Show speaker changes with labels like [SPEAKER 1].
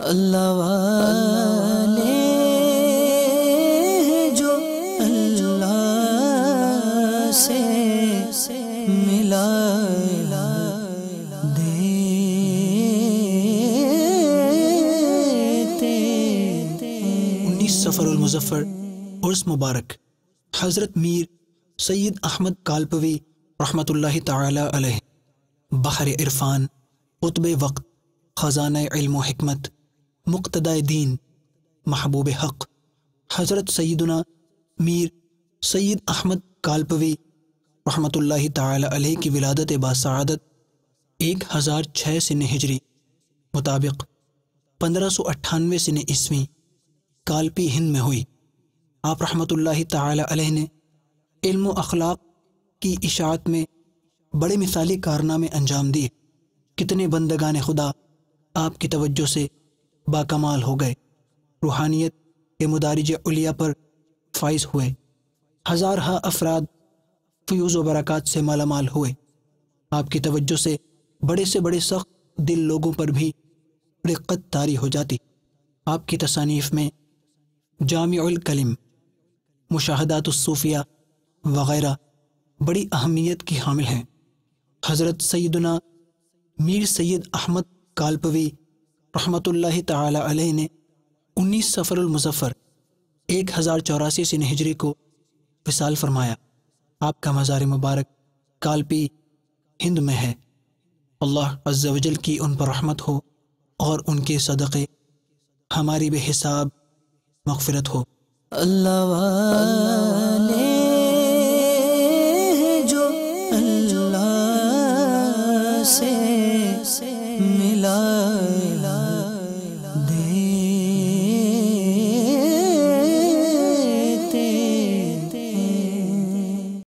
[SPEAKER 1] اللہ والے جو اللہ سے ملا دیتے
[SPEAKER 2] 19 سفر المظفر عرس مبارک حضرت میر سید احمد کالپوی رحمۃ اللہ تعالی علیہ بحر عرفان قطب وقت خزانہ علم و حکمت مقتدائے دین محبوب حق حضرت سیدنا میر سید احمد کالپوی رحمۃ اللہ تعالی علیہ کی ولادت باسعادت 1006 سن ہجری مطابق 1598 سن عیسوی کالپی ہند میں ہوئی۔ آپ رحمۃ اللہ تعالی علیہ نے علم و اخلاق کی اشاعت میں بڑے مثالی کارنامے انجام دیے۔ کتنے بندگان خدا آپ کی توجہ سے باکمال ہو گئے، روحانیت کے مدارج علیہ پر فائز ہوئے، ہزارہا افراد فیوز و برکات سے مالا مال ہوئے۔ آپ کی توجہ سے بڑے سخت دل لوگوں پر بھی رقت طاری ہو جاتی۔ آپ کی تصانیف میں جامع الکلم، مشاہدات الصوفیہ وغیرہ بڑی اہمیت کی حامل ہیں۔ حضرت سیدنا میر سید احمد کالپوی رحمۃ اللہ تعالی علیہ نے 19 سفر المظفر 1084 سن ہجری کو وصال فرمایا۔ آپ کا مزار مبارک کالپی ہند میں ہے۔ اللہ عز و جل کی ان پر رحمت ہو اور ان کے صدقے ہماری بے حساب مغفرت ہو۔
[SPEAKER 1] اللہ والے جو اللہ سے ملا دے